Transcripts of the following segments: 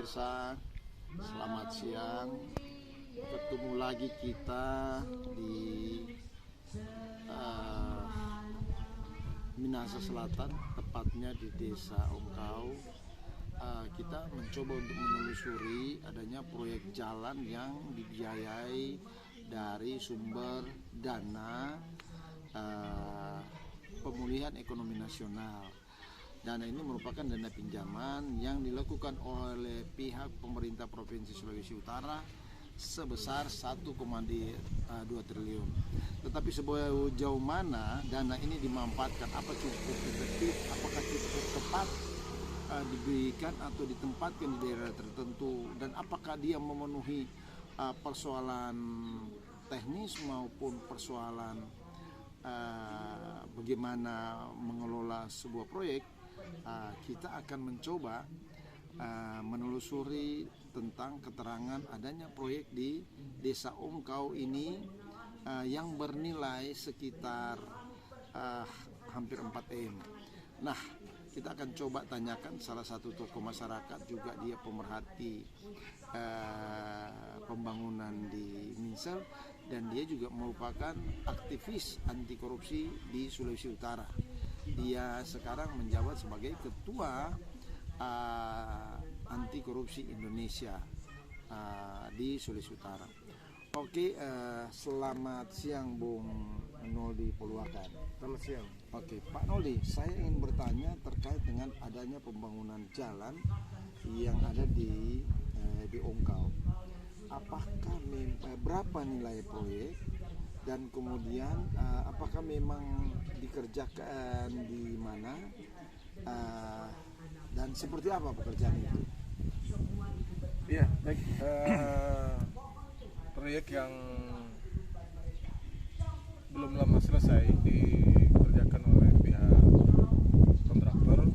pemirsa, selamat siang. Ketemu lagi kita di Minahasa Selatan, tepatnya di Desa Ongkau. Kita mencoba untuk menelusuri adanya proyek jalan yang dibiayai dari sumber dana pemulihan ekonomi nasional. Dana ini merupakan dana pinjaman yang dilakukan oleh pihak pemerintah Provinsi Sulawesi Utara sebesar 1,2 triliun. Tetapi sejauh mana dana ini dimanfaatkan, apa cukup efektif, apakah cukup tepat diberikan atau ditempatkan di daerah tertentu, dan apakah dia memenuhi persoalan teknis maupun persoalan bagaimana mengelola sebuah proyek. Kita akan mencoba menelusuri tentang keterangan adanya proyek di Desa Ongkau ini yang bernilai sekitar hampir 4 M. Nah, kita akan coba tanyakan salah satu tokoh masyarakat, juga dia pemerhati pembangunan di Minsel, dan dia juga merupakan aktivis anti korupsi di Sulawesi Utara. Dia sekarang menjabat sebagai ketua anti korupsi Indonesia di Sulawesi Utara. Oke, selamat siang Bung Noldi Poluakan. Selamat siang. Oke, Pak Noldi, saya ingin bertanya terkait dengan adanya pembangunan jalan yang ada di Ongkau. Apakah berapa nilai proyek, dan kemudian apakah memang dikerjakan di mana, dan seperti apa pekerjaan itu? Iya, baik. Proyek yang belum lama selesai dikerjakan oleh pihak kontraktor,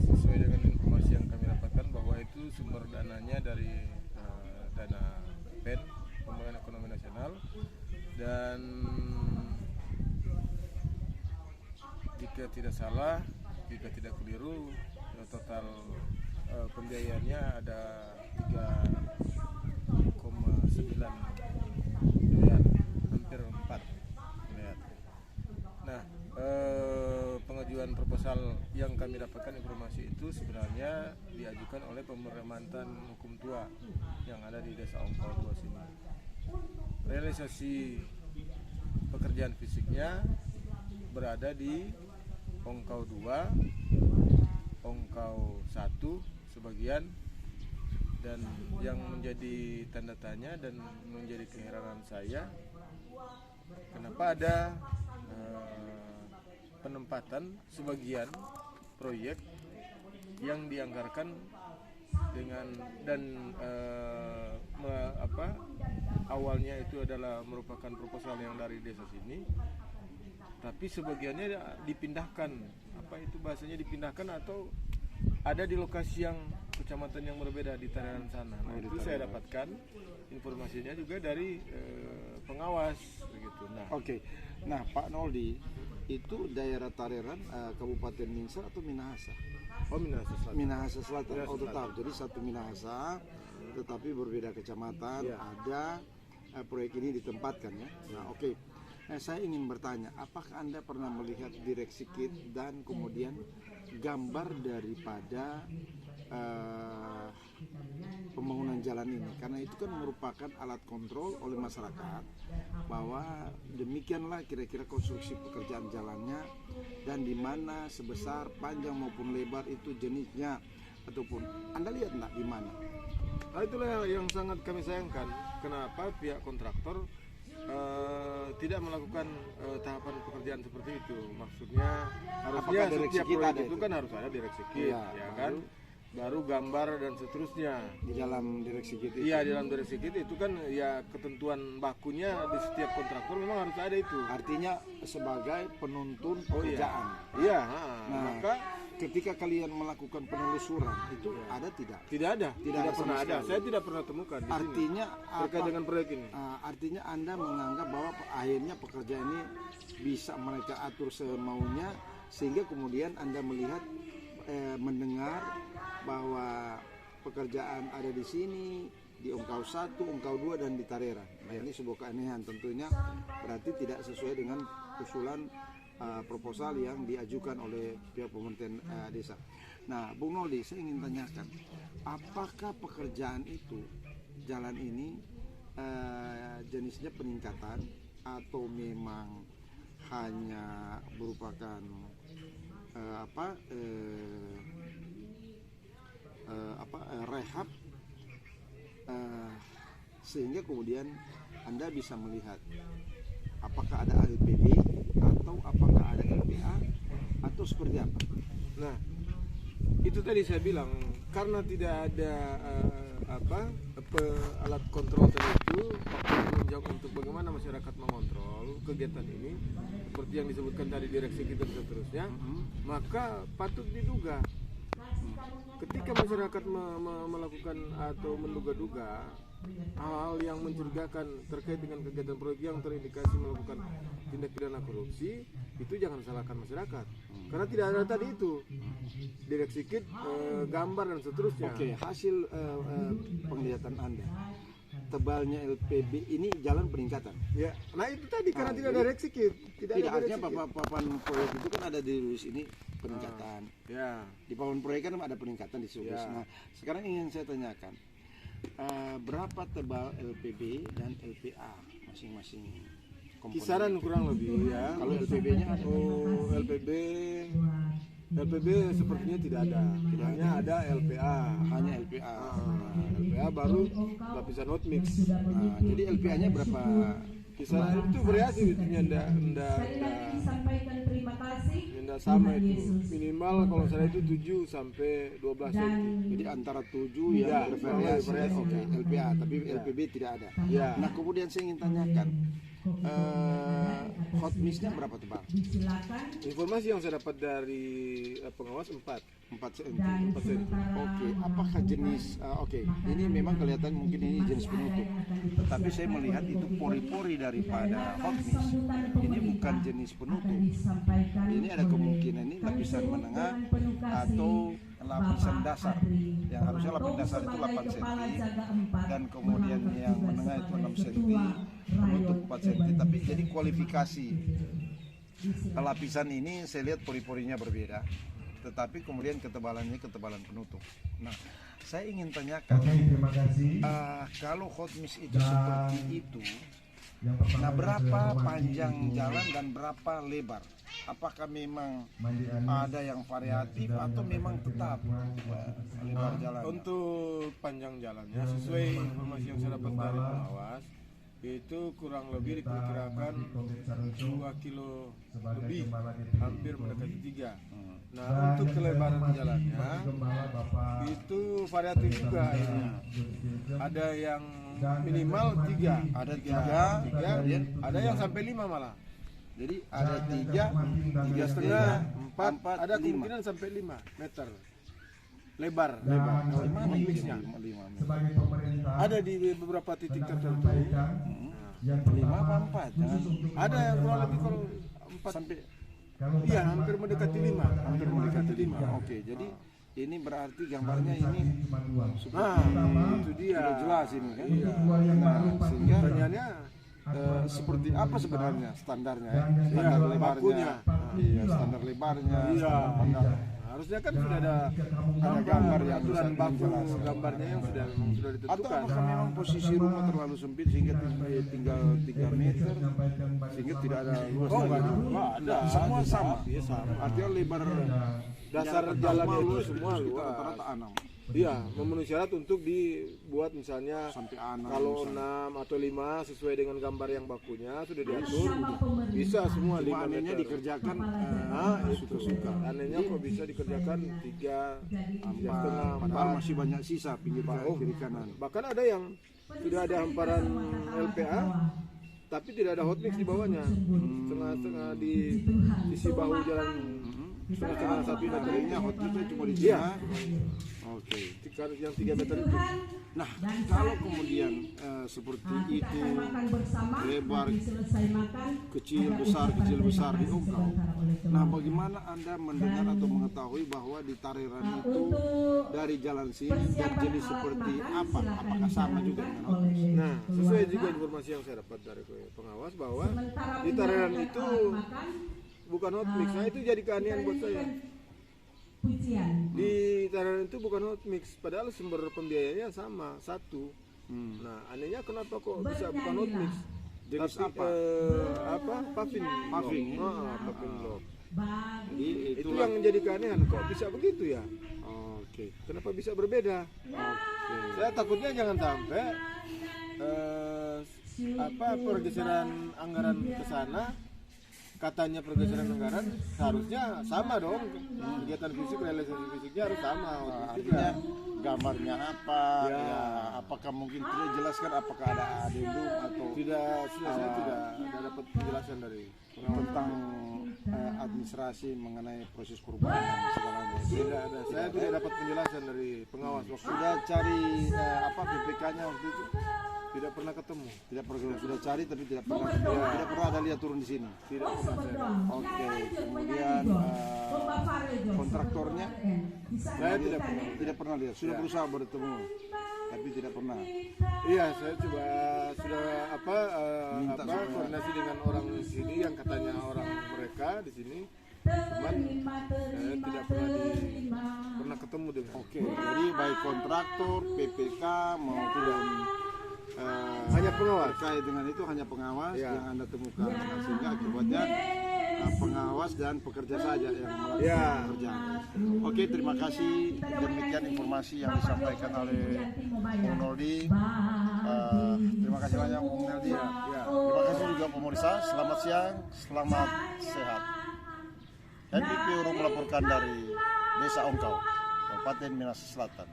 sesuai dengan informasi yang kami dapatkan bahwa itu sumber dananya dari dana PEN, Pembangunan Ekonomi Nasional, dan jika tidak salah, jika tidak keliru, total pembiayaannya ada 3,9 miliar, hampir 4 miliar. Nah, pengajuan proposal yang kami dapatkan informasi itu sebenarnya diajukan oleh pemerintah hukum tua yang ada di Desa Ongkau 2 sini. Realisasi pekerjaan fisiknya berada di Ongkau 2, Ongkau 1 sebagian, dan yang menjadi tanda tanya dan menjadi keheranan saya, kenapa ada penempatan sebagian proyek yang dianggarkan dengan awalnya itu adalah merupakan proposal yang dari desa sini, tapi sebagiannya dipindahkan, bahasanya dipindahkan atau ada di lokasi yang kecamatan yang berbeda di Taranan sana. Nah, itu saya dapatkan informasinya juga dari pengawas begitu. Nah, oke. Nah, Pak Noldi, itu daerah Taranan Kabupaten Minsel atau Minahasa? Oh, Minahasa Selatan. Minahasa Selatan. Minahasa Oh, tetap. Selatan. Jadi satu Minahasa, tetapi berbeda kecamatan. Ya. Ada proyek ini ditempatkan ya. Nah, oke. Saya ingin bertanya, apakah Anda pernah melihat direksi KIT dan kemudian gambar daripada pembangunan jalan ini? Karena itu kan merupakan alat kontrol oleh masyarakat bahwa demikianlah kira-kira konstruksi pekerjaan jalannya, dan di mana sebesar, panjang maupun lebar itu jenisnya, ataupun Anda lihat enggak di mana? Nah, itulah yang sangat kami sayangkan. Kenapa pihak kontraktor tidak melakukan tahapan pekerjaan seperti itu? Maksudnya harusnya setiap proyek itu kan harus ada direksi KIT, ya kan? Baru gambar dan seterusnya. Di dalam direksi KIT itu? Iya, di dalam direksi KIT itu kan ya ketentuan bakunya di setiap kontraktor memang harus ada itu. Artinya sebagai penuntun pekerjaan. Iya. Nah, Maka ketika kalian melakukan penelusuran itu ada tidak? tidak ada. Tidak pernah ada. sekali. Saya tidak pernah temukan di Artinya sini terkait dengan proyek ini. Artinya Anda menganggap bahwa akhirnya pekerjaan ini bisa mereka atur semaunya, sehingga kemudian Anda melihat mendengar bahwa pekerjaan ada di sini, di Ongkau 1, Ongkau 2 dan di Tareran. Nah, ini sebuah keanehan tentunya, berarti tidak sesuai dengan usulan proposal yang diajukan oleh pihak pemerintah desa. Nah, Bung Noldi, saya ingin tanyakan, apakah pekerjaan itu jalan ini jenisnya peningkatan atau memang hanya merupakan rehab, sehingga kemudian Anda bisa melihat apakah ada LPB atau apakah ada LPA atau seperti apa. Nah, itu tadi saya bilang karena tidak ada alat kontrol tadi itu, tanggung jawab untuk bagaimana masyarakat mengontrol kegiatan ini seperti yang disebutkan tadi direksi kita dan seterusnya, maka patut diduga ketika masyarakat melakukan atau menduga-duga hal-hal yang mencurigakan terkait dengan kegiatan proyek yang terindikasi melakukan tindak pidana korupsi, itu jangan salahkan masyarakat karena tidak ada tadi itu direksi kit, gambar dan seterusnya. Oke, hasil penglihatan Anda, tebalnya LPB ini jalan peningkatan. Ya, nah itu tadi karena tidak ada direksi kit, tidak artinya papan proyek itu kan ada di rules ini peningkatan. Ya, di papan proyek kan ada peningkatan di rules. Ya. Nah, sekarang ingin saya tanyakan, berapa tebal LPB dan LPA masing-masing komponen? kisaran kurang lebih ya. Kalau LPB-nya LPB sepertinya tidak ada, hanya ada LPA. hanya LPA. LPA baru lapisan hot mix. Nah, jadi LPA-nya berapa? Kisaran itu variasi, itu ndak sama itu. Minimal kalau saya itu 7 sampai 12 cm. Jadi antara 7 Ya, yang bervariasi. bervariasi. Oke, LPA, tapi LPB tidak ada. Ya. Nah, kemudian saya ingin tanyakan, hot mix-nya berapa tebal? Informasi yang saya dapat dari pengawas 4 4 cm. cm. Oke, apakah jenis ini memang kelihatan mungkin ini jenis penutup. Tetapi saya melihat itu pori-pori daripada hot mix. Ini bukan jenis penutup. Ini ada kemungkinan ini lapisan menengah atau lapisan dasar. Yang harusnya lapisan dasar itu 8 cm dan kemudian yang menengah itu 6 cm, penutup 4 cm. Tapi jadi kualifikasi lapisan ini saya lihat pori-porinya berbeda, tetapi kemudian ketebalannya ketebalan penutup. Nah, saya ingin tanyakan, kalau hot mix itu seperti itu, nah berapa panjang jalan dan berapa lebar? Apakah memang ada yang variatif atau memang tetap lebar jalan? Untuk panjang jalannya sesuai informasi yang saya dapat dari pengawas itu kurang lebih diperkirakan 2 kilo lebih, hampir mendekati 3. Nah, untuk kelebaran jalannya itu variatif juga ini. Ada yang minimal 3, Ada 3, kemudian ada yang sampai 5 malah. jadi ada 3, 3,5, 4, 4, ada 5. kemungkinan sampai 5 meter lebar. Kalau mana hot ini mixnya. 5 Ada di beberapa titik tertentu. 5 apa 4? Ada yang kurang lebih kalau 4 Sampai iya, hampir mendekati 5. hampir mendekati 5. Oke, jadi ini berarti gambarnya ini Nah, itu dia. sudah jelas ini kan. Iya. Nah, sehingga Pertanyaannya seperti apa sebenarnya standarnya ya? Standar Iya, lebarnya. bakunya. Iya, standar lebarnya. iya. standar pangkal. Harusnya kan sudah ada gambar yang aturan bisa baku menjelaskan. gambarnya yang sudah Atau ditentukan. apakah memang posisi rumah terlalu sempit sehingga tinggal 3 meter sehingga tidak ada luas Oh, lagi? enggak ada. Semua sama. Iya, sama. Artinya lebar Dasar yang jalan semua itu luas, semua sekitar luas. rata-rata 6 Iya, memenuhi syarat untuk dibuat misalnya sampai 6. kalau 6 atau 5 sesuai dengan gambar yang bakunya sudah diatur, bisa semua 5 anehnya meter. dikerjakan Itu suka. Anehnya kok bisa dikerjakan 3, 3,5, padahal 4. masih banyak sisa pinggir kiri kanan. Bahkan ada yang sudah ada hamparan LPA tapi tidak ada hot mix di bawahnya. Setengah-setengah di sisi bahu jalan, setengah-setengah satu meter ini Materinya hot mixnya cuma di Iya. tengah. Oke. yang 3 meter itu. Nah, kalau kemudian seperti itu lebar kecil besar di Ongkau. Nah, bagaimana Anda mendengar atau mengetahui bahwa di Tareran itu dari jalan sini dan jenis seperti apa? Apakah sama juga dengan hot mix? Nah, sesuai juga informasi yang saya dapat dari pengawas bahwa di Taranan itu bukan hot mix. Nah, itu jadi keanehan buat saya. Di Taranan itu bukan hot mix, padahal sumber pembiayanya sama, satu. Nah, anehnya kenapa kok bisa bukan hot mix? Jenis Tapi, apa? Puffin Puffin. Puffin block. Jadi Itu yang menjadi keanehan, kok bisa begitu ya? Oke. Kenapa bisa berbeda? Oke. Saya takutnya jangan sampai pergeseran anggaran ke sana, katanya pergeseran anggaran seharusnya sama dong, kegiatan fisik, realisasi fisiknya harus sama. Artinya gambarnya apa? Ya. Ya, apakah mungkin tidak jelaskan apakah ada adendum atau Saya tidak dapat penjelasan dari tentang administrasi mengenai proses perubahan dan segalanya. tidak ada. Saya tidak dapat penjelasan dari pengawas waktu Sudah cari PPK-nya waktu itu? tidak pernah ketemu. Tidak pernah, sudah cari tapi tidak pernah tidak pernah ada lihat turun di sini. Tidak pernah saya. Oke, kemudian kontraktornya Saya tidak pernah lihat. Sudah berusaha bertemu tapi tidak pernah. Iya, saya coba sudah koordinasi dengan orang di sini yang katanya orang mereka di sini, cuman saya tidak pernah ketemu dengan. Oke, jadi baik kontraktor, PPK maupun Hanya pengawas. terkait dengan itu hanya pengawas Ya. yang Anda temukan, sehingga akibatnya pengawas dan pekerja saja yang melakukan Ya. pekerjaan. Oke, terima kasih. Demikian informasi yang disampaikan oleh Bung Noldi. Terima kasih banyak Bung Noldi. Ya. Terima kasih juga pemirsa. Selamat siang, selamat sehat. NPP Uru melaporkan dari Desa Ongkau, Kabupaten Minas Selatan.